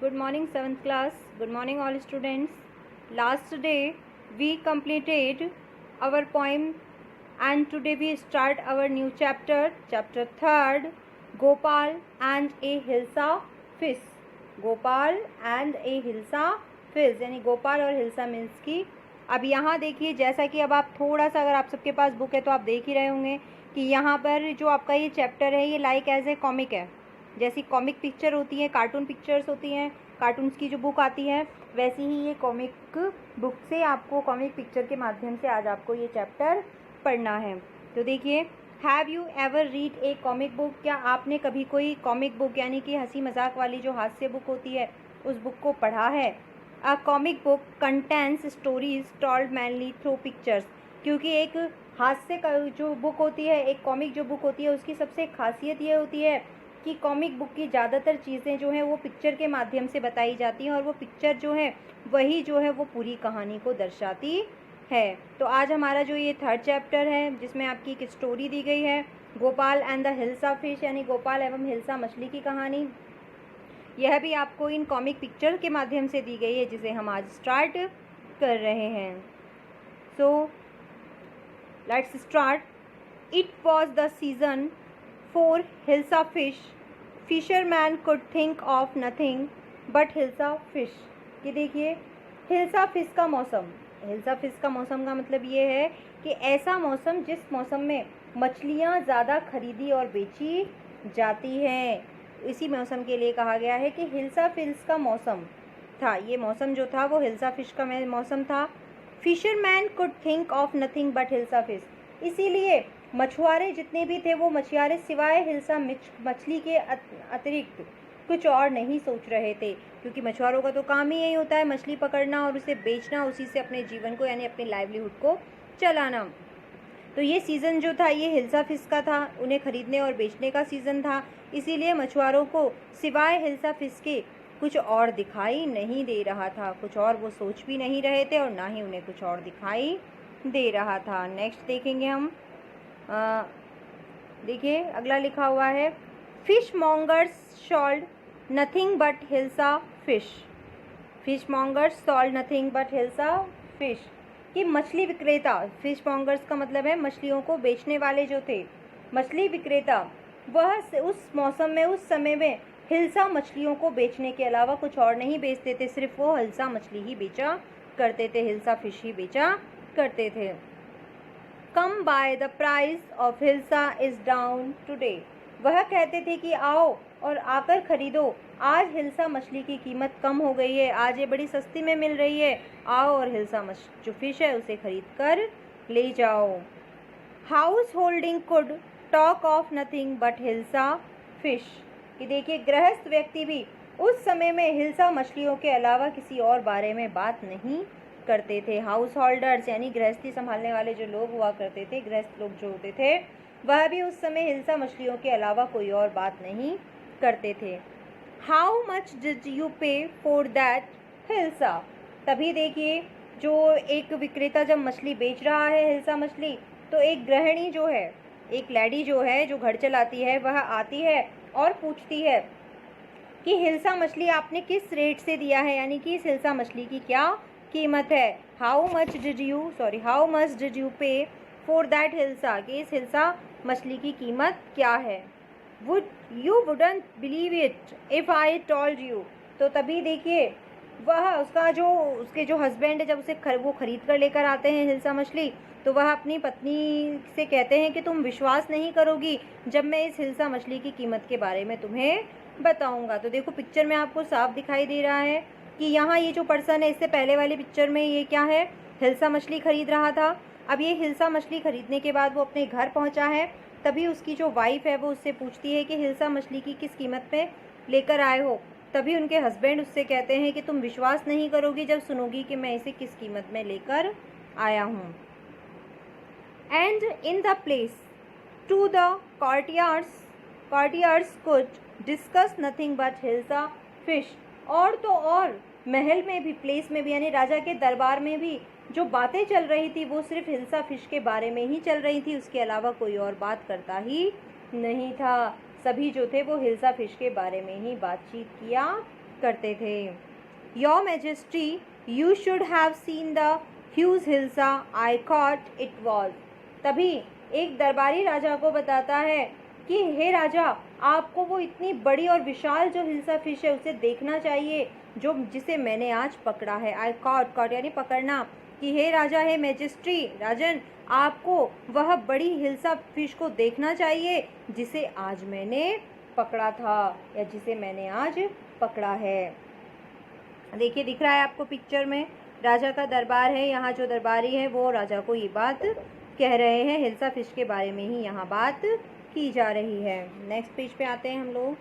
Good morning, 7th class. Good morning, all students. Last day we completed our poem, and today we start our new chapter, chapter 3rd, Gopal and a Hilsa Fish. Gopal and a Hilsa Fish, यानी गोपाल और hilsa means की। अब यहाँ देखिए, जैसा कि अब आप थोड़ा सा, अगर आप सबके पास बुक है तो आप देख ही रहे होंगे कि यहाँ पर जो आपका ये चैप्टर है ये लाइक एज ए कॉमिक है। जैसी कॉमिक पिक्चर होती है, कार्टून पिक्चर्स होती हैं, कार्टून्स की जो बुक आती है, वैसी ही ये कॉमिक बुक से आपको कॉमिक पिक्चर के माध्यम से आज आपको ये चैप्टर पढ़ना है। तो देखिए, have you ever read A comic book? क्या आपने कभी कोई कॉमिक बुक यानी कि हंसी मजाक वाली जो हास्य बुक होती है उस बुक को पढ़ा है? A comic book contains stories told mainly through pictures. क्योंकि एक हास्य का जो बुक होती है, एक कॉमिक जो बुक होती है, उसकी सबसे खासियत ये होती है कि कॉमिक बुक की ज़्यादातर चीज़ें जो हैं वो पिक्चर के माध्यम से बताई जाती हैं, और वो पिक्चर जो है वही जो है वो पूरी कहानी को दर्शाती है। तो आज हमारा जो ये 3rd चैप्टर है, जिसमें आपकी एक स्टोरी दी गई है, Gopal and the hilsa fish, यानी गोपाल एवं हिल्सा मछली की कहानी, यह भी आपको इन कॉमिक पिक्चर के माध्यम से दी गई है, जिसे हम आज स्टार्ट कर रहे हैं। So let's start. It was the season for Hilsa fish. Fisherman could think of nothing but Hilsa fish. ये देखिए, हिल्सा फिश का मौसम। हिल्सा फिश का मौसम का मतलब ये है कि ऐसा मौसम जिस मौसम में मछलियाँ ज़्यादा खरीदी और बेची जाती हैं, इसी मौसम के लिए कहा गया है कि हिल्सा फिश का मौसम था। ये मौसम जो था वो हिल्सा फिश का मौसम था। Fisherman could think of nothing but hilsa fish. इसीलिए मछुआरे जितने भी थे वो मछुआरे सिवाय हिल्सा मछली के अतिरिक्त कुछ और नहीं सोच रहे थे, क्योंकि मछुआरों का तो काम ही यही होता है, मछली पकड़ना और उसे बेचना, उसी से अपने जीवन को यानी अपने लाइवलीहुड को चलाना। तो ये सीज़न जो था ये हिल्सा फिश का था, उन्हें खरीदने और बेचने का सीज़न था। इसीलिए मछुआरों को सिवाय हिल्सा फिश के कुछ और दिखाई नहीं दे रहा था, कुछ और वो सोच भी नहीं रहे थे और ना ही उन्हें कुछ और दिखाई दे रहा था। नेक्स्ट देखेंगे हम। देखिए, अगला लिखा हुआ है, fish mongers sold nothing but hilsa fish. Fish mongers sold nothing but hilsa fish. कि मछली विक्रेता, फिश मॉन्गर्स का मतलब है मछलियों को बेचने वाले जो थे, मछली विक्रेता, वह उस मौसम में, उस समय में हिल्सा मछलियों को बेचने के अलावा कुछ और नहीं बेचते थे, सिर्फ वो हिल्सा मछली ही बेचा करते थे, हिल्सा फिश ही बेचा करते थे। Come by the price of hilsa is down today. वह कहते थे कि आओ और आकर खरीदो, आज हिल्सा मछली की कीमत कम हो गई है, आज ये बड़ी सस्ती में मिल रही है, आओ और हिल्सा जो फिश है उसे खरीद कर ले जाओ। House holding could talk of nothing but hilsa fish. कि देखिए, गृहस्थ व्यक्ति भी उस समय में हिल्सा मछलियों के अलावा किसी और बारे में बात नहीं करते थे। हाउस होल्डर्स यानी गृहस्थी संभालने वाले जो लोग हुआ करते थे, गृहस्थ लोग जो होते थे, वह भी उस समय हिल्सा मछलियों के अलावा कोई और बात नहीं करते थे। हाउ मच डिड यू पे फॉर दैट हिल्सा? तभी देखिए, जो एक विक्रेता जब मछली बेच रहा है, हिल्सा मछली, तो एक गृहिणी जो है, एक लेडी जो है, जो घर चलाती है, वह आती है और पूछती है कि हिल्सा मछली आपने किस रेट से दिया है, यानी कि इस हिल्सा मछली की क्या कीमत है। हाउ मच डिड यू पे फॉर दैट हिल्सा, कि इस हिल्सा मछली की कीमत क्या है। Wouldn't believe it if I told you. तो तभी देखिए, वह उसके जो हस्बैंड है, जब उसे वो खरीद कर लेकर आते हैं हिल्सा मछली, तो वह अपनी पत्नी से कहते हैं कि तुम विश्वास नहीं करोगी जब मैं इस हिल्सा मछली की कीमत के बारे में तुम्हें बताऊंगा। तो देखो, पिक्चर में आपको साफ दिखाई दे रहा है कि यहाँ ये जो पर्सन है, इससे पहले वाली पिक्चर में ये क्या है, हिल्सा मछली खरीद रहा था। अब ये हिल्सा मछली खरीदने के बाद वो अपने घर पहुँचा है, तभी उसकी जो वाइफ है वो उससे पूछती है कि हिल्सा मछली की किस कीमत पे लेकर आए हो। तभी उनके हस्बैंड उससे कहते हैं कि तुम विश्वास नहीं करोगी जब सुनोगी कि मैं इसे किस कीमत में लेकर आया हूँ। And in the place to the courtiers could discuss nothing but hilsa fish. और तो और महल में भी, प्लेस में भी, यानी राजा के दरबार में भी जो बातें चल रही थी वो सिर्फ हिल्सा फिश के बारे में ही चल रही थी, उसके अलावा कोई और बात करता ही नहीं था। सभी जो थे वो हिल्सा फिश के बारे में ही बातचीत किया करते थे। Your majesty, you should have seen the huge hilsa I cot it was. तभी एक दरबारी राजा को बताता है कि हे राजा, आपको वो इतनी बड़ी और विशाल जो हिल्सा फिश है उसे देखना चाहिए जो जिसे मैंने आज पकड़ा है। आई कॉट, कॉट यानी पकड़ना, कि हे राजा, हे मैजेस्ट्री, राजन, आपको वह बड़ी हिल्सा फिश को देखना चाहिए जिसे आज मैंने पकड़ा था या जिसे मैंने आज पकड़ा है। देखिए दिख रहा है आपको पिक्चर में, राजा का दरबार है। यहाँ जो दरबारी है वो राजा को ये बात कह रहे हैं, हिल्सा फिश के बारे में ही यहाँ बात की जा रही है। नेक्स्ट पेज पे आते हैं हम लोग।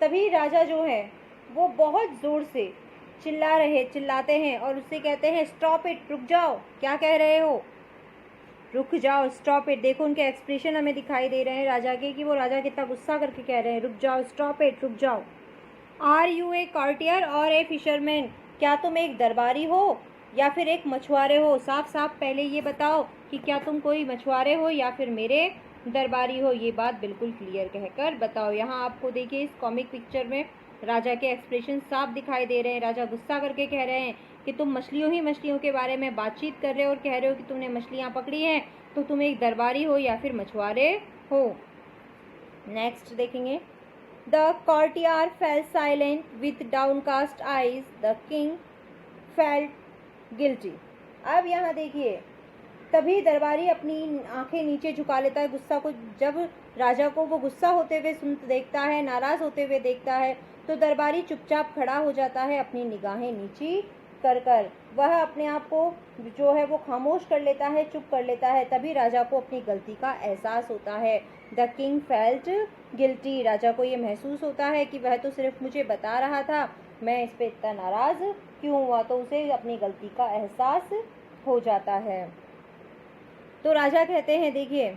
तभी राजा जो है वो बहुत ज़ोर से चिल्लाते हैं और उससे कहते हैं स्टॉप इट, रुक जाओ। क्या कह रहे हो? रुक जाओ, स्टॉप इट। देखो उनके एक्सप्रेशन हमें दिखाई दे रहे हैं राजा के, कि वो राजा कितना गुस्सा करके कह रहे हैं रुक जाओ, स्टॉप इट, रुक जाओ। आर यू ए कॉर्टियर और ए फिशरमैन? क्या तुम एक दरबारी हो या फिर एक मछुआरे हो? साफ साफ पहले ये बताओ कि क्या तुम कोई मछुआरे हो या फिर मेरे दरबारी हो। ये बात बिल्कुल क्लियर कहकर बताओ। यहाँ आपको देखिए इस कॉमिक पिक्चर में राजा के एक्सप्रेशन साफ दिखाई दे रहे हैं। राजा गुस्सा करके कह रहे हैं कि तुम मछलियों के बारे में बातचीत कर रहे हो और कह रहे हो कि तुमने मछलियाँ पकड़ी हैं, तो तुम एक दरबारी हो या फिर मछुआरे हो। नेक्स्ट देखेंगे। The courtier fell silent with downcast eyes. The king felt guilty. अब यहाँ देखिए, तभी दरबारी अपनी आंखें नीचे झुका लेता है गुस्सा को। जब राजा को वो गुस्सा होते हुए देखता है, नाराज होते हुए देखता है, तो दरबारी चुपचाप खड़ा हो जाता है, अपनी निगाहें नीची कर वह अपने आप को जो है वो खामोश कर लेता है, चुप कर लेता है। तभी राजा को अपनी गलती का एहसास होता है। The king felt guilty. राजा को ये महसूस होता है कि वह तो सिर्फ मुझे बता रहा था, मैं इस पे इतना नाराज क्यों हुआ, तो उसे अपनी गलती का एहसास हो जाता है। तो राजा कहते हैं देखिए,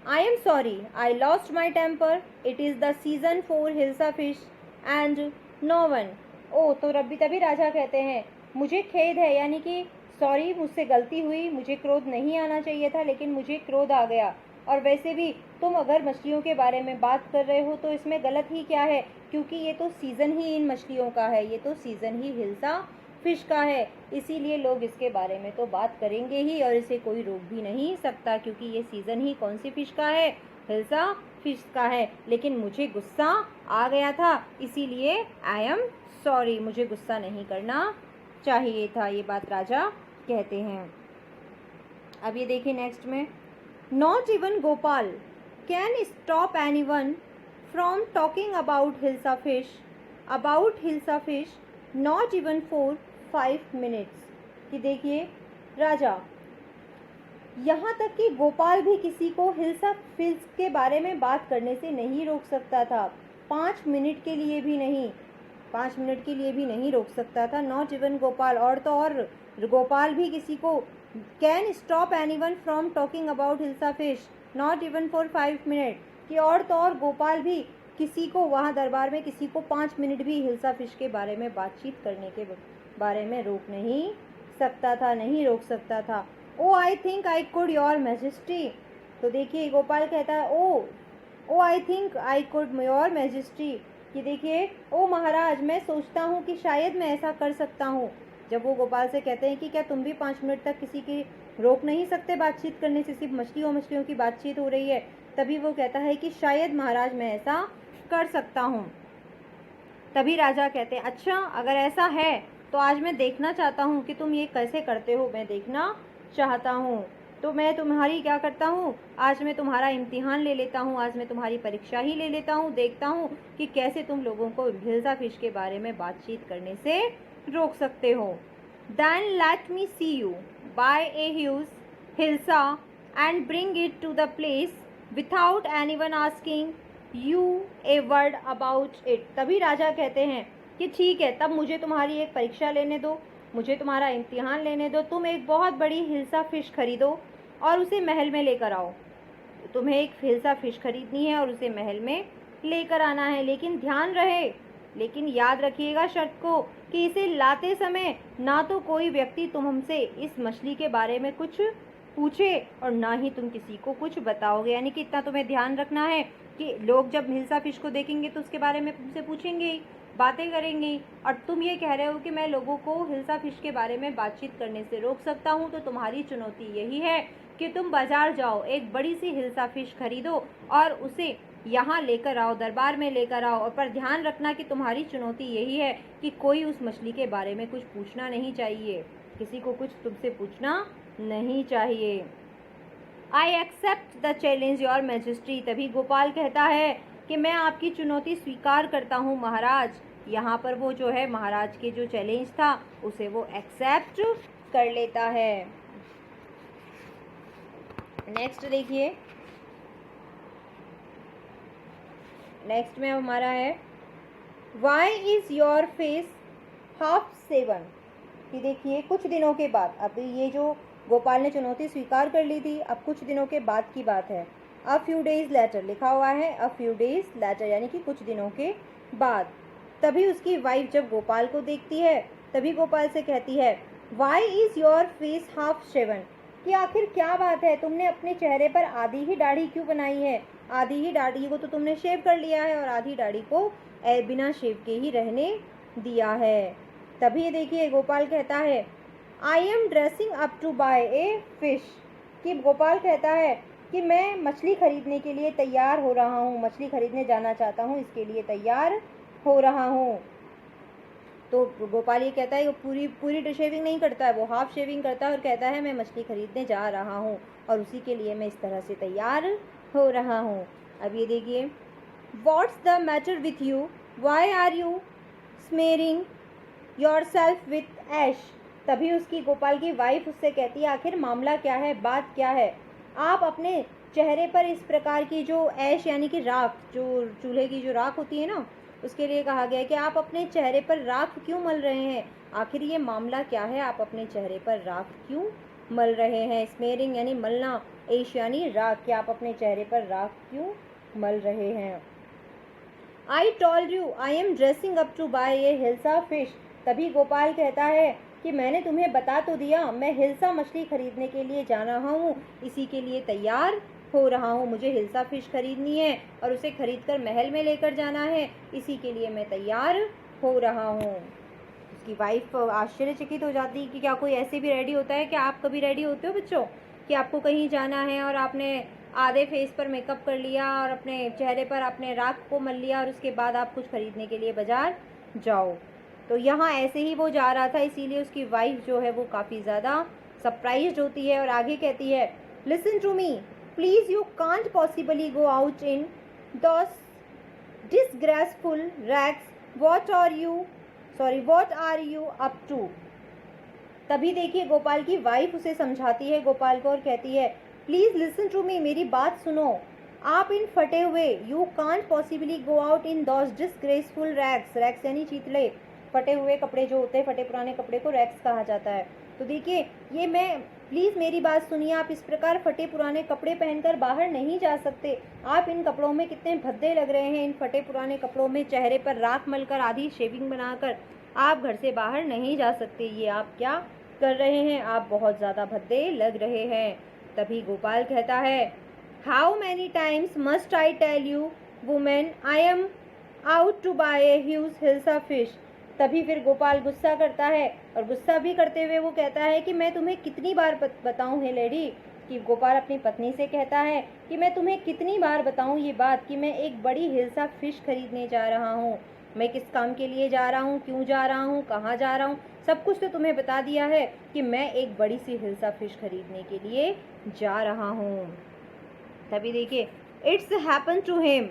I am sorry, I lost my temper, it is the season for hilsa fish and no one. ओ, तो तभी राजा कहते हैं मुझे खेद है, यानी कि सॉरी, मुझसे गलती हुई, मुझे क्रोध नहीं आना चाहिए था लेकिन मुझे क्रोध आ गया। और वैसे भी तुम अगर मछलियों के बारे में बात कर रहे हो तो इसमें गलत ही क्या है, क्योंकि ये तो सीज़न ही इन मछलियों का है, ये तो सीज़न ही हिल्सा फिश का है, इसीलिए लोग इसके बारे में तो बात करेंगे ही और इसे कोई रोक भी नहीं सकता, क्योंकि ये सीज़न ही कौन सी फिश का है, हिल्सा फिश का है। लेकिन मुझे गुस्सा आ गया था, इसीलिए आई एम सॉरी, मुझे गुस्सा नहीं करना चाहिए था। ये बात राजा कहते हैं। अब ये देखिए नेक्स्ट में, not even Gopal can stop anyone from talking about hilsa fish not even for 5 minutes. कि देखिए राजा, यहाँ तक कि गोपाल भी किसी को हिल्सा फिश के बारे में बात करने से नहीं रोक सकता था, 5 मिनट के लिए भी नहीं, 5 मिनट के लिए भी नहीं रोक सकता था। नॉट इवन गोपाल, और तो और गोपाल भी किसी को, can stop anyone from talking about hilsa fish not even for 5 minute, कि और तो और गोपाल भी किसी को वहाँ दरबार में किसी को 5 मिनट भी हिल्सा फिश के बारे में बातचीत करने के बारे में रोक नहीं सकता था। Oh I think I could your majesty. तो देखिए गोपाल कहता है oh I think I could your majesty, कि देखिए ओ महाराज, मैं सोचता हूँ कि शायद मैं ऐसा कर सकता हूँ। जब वो गोपाल से कहते हैं कि क्या तुम भी 5 मिनट तक किसी की रोक नहीं सकते बातचीत करने से, सिर्फ मछलियों की बातचीत हो रही है, तभी वो कहता है कि शायद महाराज मैं ऐसा कर सकता हूँ। तभी राजा कहते हैं अच्छा, अगर ऐसा है तो आज मैं देखना चाहता हूँ कि तुम ये कैसे करते हो, मैं देखना चाहता हूँ। तो मैं तुम्हारी क्या करता हूँ, आज मैं तुम्हारा इम्तिहान ले लेता हूँ, आज मैं तुम्हारी परीक्षा ही ले लेता हूँ, देखता हूँ कि कैसे तुम लोगों को हिल्सा फिश के बारे में बातचीत करने से रोक सकते हो। Then let me see you buy a huge hilsa and bring it to the place without anyone asking you a word about it. तभी राजा कहते हैं कि ठीक है, तब मुझे तुम्हारी एक परीक्षा लेने दो, मुझे तुम्हारा इम्तिहान लेने दो। तुम एक बहुत बड़ी हिल्सा फिश खरीदो और उसे महल में लेकर आओ। तुम्हें एक हिल्सा फिश खरीदनी है और उसे महल में लेकर आना है, लेकिन याद रखिएगा शर्त को, कि इसे लाते समय ना तो कोई व्यक्ति तुम हमसे इस मछली के बारे में कुछ पूछे और ना ही तुम किसी को कुछ बताओगे। यानी कि इतना तुम्हें ध्यान रखना है कि लोग जब हिल्सा फिश को देखेंगे तो उसके बारे में तुमसे पूछेंगे ही, बातें करेंगे ही, और तुम ये कह रहे हो कि मैं लोगों को हिल्सा फिश के बारे में बातचीत करने से रोक सकता हूँ। तो तुम्हारी चुनौती यही है कि तुम बाजार जाओ, एक बड़ी सी हिल्सा फिश खरीदो और उसे यहाँ लेकर आओ, दरबार में लेकर आओ। और पर ध्यान रखना कि तुम्हारी चुनौती यही है कि कोई उस मछली के बारे में कुछ पूछना नहीं चाहिए, किसी को कुछ तुमसे पूछना नहीं चाहिए। I accept the challenge your majesty. तभी गोपाल कहता है कि मैं आपकी चुनौती स्वीकार करता हूँ महाराज। यहाँ पर वो जो है महाराज के जो चैलेंज था उसे वो एक्सेप्ट कर लेता है। नेक्स्ट देखिए, नेक्स्ट में हमारा है why is your face half shaven. कि देखिए कुछ दिनों के बाद, अभी ये जो गोपाल ने चुनौती स्वीकार कर ली थी, अब कुछ दिनों के बाद की बात है। अ फ्यू डेज लेटर लिखा हुआ है, अ फ्यू डेज लेटर यानी कि कुछ दिनों के बाद। तभी उसकी वाइफ जब गोपाल को देखती है तभी गोपाल से कहती है why is your face half shaven. कि आखिर क्या बात है, तुमने अपने चेहरे पर आधी ही दाढ़ी क्यों बनाई है? आधी ही दाढ़ी को तो तुमने शेव कर लिया है और आधी दाढ़ी को बिना शेव के ही रहने दिया है। तभी देखिए गोपाल कहता है I am dressing up to buy a fish. कि गोपाल कहता है कि मैं मछली खरीदने के लिए तैयार हो रहा हूँ, मछली खरीदने जाना चाहता हूँ, इसके लिए तैयार हो रहा हूँ। तो गोपाल ये कहता है वो पूरी शेविंग नहीं करता है, वो हाफ शेविंग करता है और कहता है मैं मछली खरीदने जा रहा हूँ और उसी के लिए मैं इस तरह से तैयार हो रहा हूँ। अब ये देखिए what's the matter with you, why are you smearing yourself with ash. तभी उसकी गोपाल की वाइफ उससे कहती है आखिर मामला क्या है, बात क्या है? आप अपने चेहरे पर इस प्रकार की जो ऐश यानी कि राख, जो चूल्हे की जो राख होती है ना, उसके लिए कहा गया है कि आप अपने चेहरे पर राख क्यों मल रहे हैं? आखिर ये मामला क्या है, आप अपने चेहरे पर राख क्यों मल रहे हैं? स्मेरिंग यानी मलना, ऐश यानी राख, कि आप अपने चेहरे पर राख क्यों मल रहे हैं? I told you I am dressing up to buy a hilsa fish. तभी गोपाल कहता है कि मैंने तुम्हें बता तो दिया, मैं हिल्सा मछली खरीदने के लिए जा रहा हूँ, इसी के लिए तैयार हो रहा हूँ। मुझे हिल्सा फिश खरीदनी है और उसे खरीदकर महल में लेकर जाना है, इसी के लिए मैं तैयार हो रहा हूँ। उसकी वाइफ आश्चर्यचकित हो जाती है कि क्या कोई ऐसे भी रेडी होता है? क्या आप कभी रेडी होते हो बच्चों कि आपको कहीं जाना है और आपने आधे फेस पर मेकअप कर लिया और अपने चेहरे पर आपने राख को मल लिया और उसके बाद आप कुछ खरीदने के लिए बाजार जाओ? तो यहाँ ऐसे ही वो जा रहा था, इसीलिए उसकी वाइफ जो है वो काफ़ी ज़्यादा सरप्राइज्ड होती है और आगे कहती है listen to me please, you can't possibly go out in those disgraceful rags, what are you up to. तभी देखिए गोपाल की वाइफ उसे समझाती है गोपाल को और कहती है प्लीज़ लिसन टू मी, मेरी बात सुनो, आप इन फटे हुए you can't possibly go out in those disgraceful rags, rags यानी चीतले, फटे हुए कपड़े जो होते हैं, फटे पुराने कपड़े को रैग्स कहा जाता है। तो देखिए ये मैं, प्लीज़ मेरी बात सुनिए, आप इस प्रकार फटे पुराने कपड़े पहनकर बाहर नहीं जा सकते। आप इन कपड़ों में कितने भद्दे लग रहे हैं, इन फटे पुराने कपड़ों में चेहरे पर राख मलकर आधी शेविंग बनाकर आप घर से बाहर नहीं जा सकते। ये आप क्या कर रहे हैं? आप बहुत ज़्यादा भद्दे लग रहे हैं। तभी गोपाल कहता है how many times must I tell you women I am out to buy a huge hilsa fish. तभी फिर गोपाल गुस्सा करता है और गुस्सा भी करते हुए वो कहता है कि मैं तुम्हें कितनी बार बताऊं हे लेडी। कि गोपाल अपनी पत्नी से कहता है कि मैं तुम्हें कितनी बार बताऊं ये बात कि मैं एक बड़ी हिल्सा फिश खरीदने जा रहा हूँ, मैं किस काम के लिए जा रहा हूँ, क्यों जा रहा हूँ, कहाँ जा रहा हूँ, सब कुछ तो तुम्हें बता दिया है कि मैं एक बड़ी सी हिल्सा फिश खरीदने के लिए जा रहा हूँ। तभी देखिए it's happen to him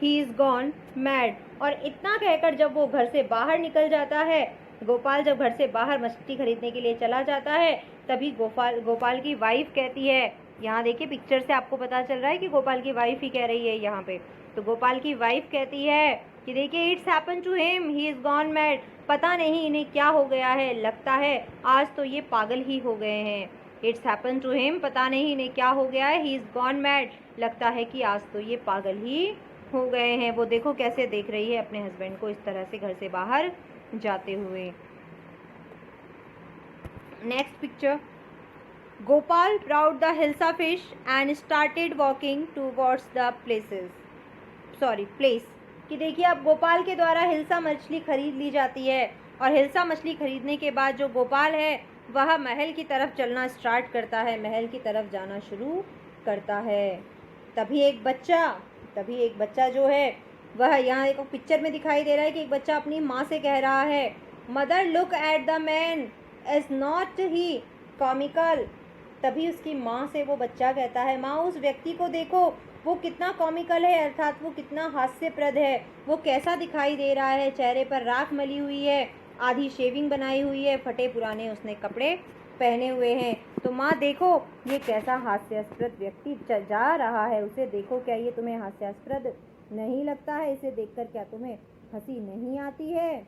he is gone mad. और इतना कहकर जब वो घर से बाहर निकल जाता है, गोपाल जब घर से बाहर मछली खरीदने के लिए चला जाता है, तभी गोपाल की वाइफ कहती है, यहाँ देखिए पिक्चर से आपको पता चल रहा है कि गोपाल की वाइफ ही कह रही है यहाँ पे। तो गोपाल की वाइफ कहती है कि देखिए it's happen to him he is gone mad. पता नहीं इन्हें क्या हो गया है, लगता है आज तो ये पागल ही हो गए हैं। इट्स हैपन टू हिम, पता नहीं इन्हें क्या हो गया है, ही इज़ गॉन मैड, लगता है कि आज तो ये पागल ही हो गए हैं। वो देखो कैसे देख रही है अपने हस्बैंड को इस तरह से घर से बाहर जाते हुए। Next picture, Gopal brought the hilsa fish and started walking towards the places। Place. कि देखिए अब गोपाल के द्वारा हिल्सा मछली खरीद ली जाती है और हिल्सा मछली खरीदने के बाद जो गोपाल है वह महल की तरफ चलना स्टार्ट करता है, महल की तरफ जाना शुरू करता है। तभी एक बच्चा जो है वह यहाँ एक पिक्चर में दिखाई दे रहा है कि एक बच्चा अपनी माँ से कह रहा है, mother look at the man, is not he comical. तभी उसकी माँ से वो बच्चा कहता है, माँ उस व्यक्ति को देखो, वो कितना कॉमिकल है, अर्थात वो कितना हास्यप्रद है, वो कैसा दिखाई दे रहा है, चेहरे पर राख मली हुई है, आधी शेविंग बनाई हुई है, फटे पुराने उसने कपड़े पहने हुए हैं। तो माँ देखो ये कैसा हास्यास्पद व्यक्ति जा रहा है, उसे देखो, क्या ये तुम्हें हास्यास्पद नहीं लगता है? इसे देखकर क्या तुम्हें हंसी नहीं आती है?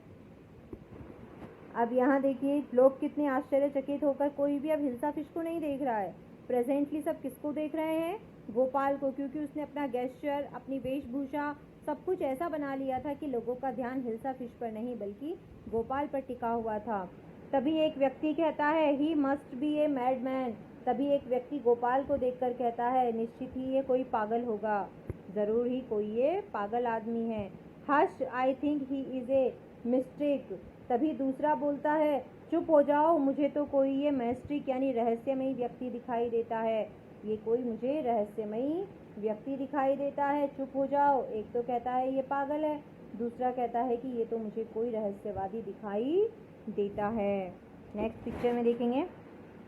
अब यहाँ देखिए लोग कितने आश्चर्यचकित होकर, कोई भी अब हिल्सा फिश को नहीं देख रहा है। प्रेजेंटली सब किसको देख रहे हैं? गोपाल को, क्योंकि उसने अपना गेस्चर, अपनी वेशभूषा सब कुछ ऐसा बना लिया था कि लोगों का ध्यान हिल्सा फिश पर नहीं बल्कि गोपाल पर टिका हुआ था। तभी एक व्यक्ति कहता है, he must be a madman. तभी एक व्यक्ति गोपाल को देखकर कहता है, निश्चित ही ये कोई पागल होगा, जरूर ही कोई ये पागल आदमी है। Hush, I think he is a mistake. तभी दूसरा बोलता है, चुप हो जाओ, मुझे तो कोई ये मैस्ट्रिक यानी रहस्यमयी व्यक्ति दिखाई देता है, ये कोई मुझे रहस्यमयी व्यक्ति दिखाई देता है, चुप हो जाओ। एक तो कहता है ये पागल है, दूसरा कहता है कि ये तो मुझे कोई रहस्यवादी दिखाई देता है। नेक्स्ट पिक्चर में देखेंगे,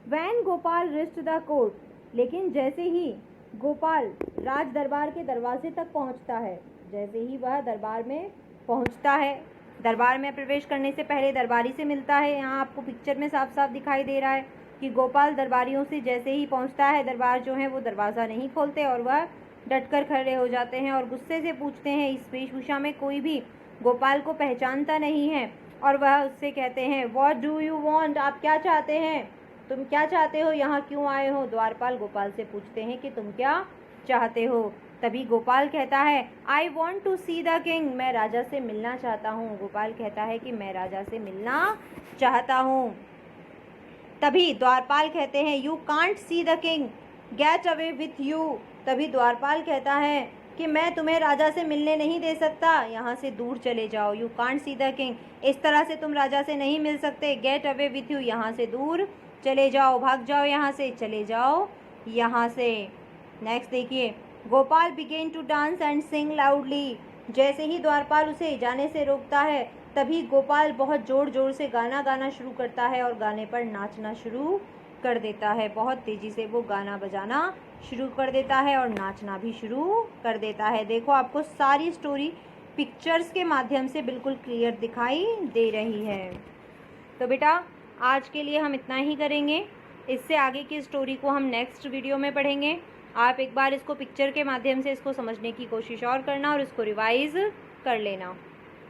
when Gopal reached the court. लेकिन जैसे ही गोपाल राज दरबार के दरवाजे तक पहुंचता है, जैसे ही वह दरबार में पहुंचता है, दरबार में प्रवेश करने से पहले दरबारी से मिलता है। यहाँ आपको पिक्चर में साफ साफ दिखाई दे रहा है कि गोपाल दरबारियों से जैसे ही पहुंचता है, दरबार जो है वो दरवाज़ा नहीं खोलते और वह डटकर खड़े हो जाते हैं और गुस्से से पूछते हैं। इस वेशभूषा में कोई भी गोपाल को पहचानता नहीं है और वह उससे कहते हैं, व्हाट डू यू वांट, आप क्या चाहते हैं, तुम क्या चाहते हो, यहाँ क्यों आए हो? द्वारपाल गोपाल से पूछते हैं कि तुम क्या चाहते हो? तभी गोपाल कहता है, I want to see the king, मैं राजा से मिलना चाहता हूँ। गोपाल कहता है कि मैं राजा से मिलना चाहता हूँ। तभी द्वारपाल कहते हैं, you can't see the king, get away with you. तभी द्वारपाल कहता है कि मैं तुम्हें राजा से मिलने नहीं दे सकता, यहाँ से दूर चले जाओ। You can't see the king, इस तरह से तुम राजा से नहीं मिल सकते। गेट अवे विथ यू, यहाँ से दूर चले जाओ, भाग जाओ यहाँ से, चले जाओ यहाँ से। नेक्स्ट देखिए, Gopal began to dance and sing loudly. जैसे ही द्वारपाल उसे जाने से रोकता है, तभी गोपाल बहुत ज़ोर ज़ोर से गाना गाना शुरू करता है और गाने पर नाचना शुरू कर देता है। बहुत तेज़ी से वो गाना बजाना शुरू कर देता है और नाचना भी शुरू कर देता है। देखो आपको सारी स्टोरी पिक्चर्स के माध्यम से बिल्कुल क्लियर दिखाई दे रही है। तो बेटा आज के लिए हम इतना ही करेंगे, इससे आगे की स्टोरी को हम नेक्स्ट वीडियो में पढ़ेंगे। आप एक बार इसको पिक्चर के माध्यम से इसको समझने की कोशिश और करना और इसको रिवाइज कर लेना।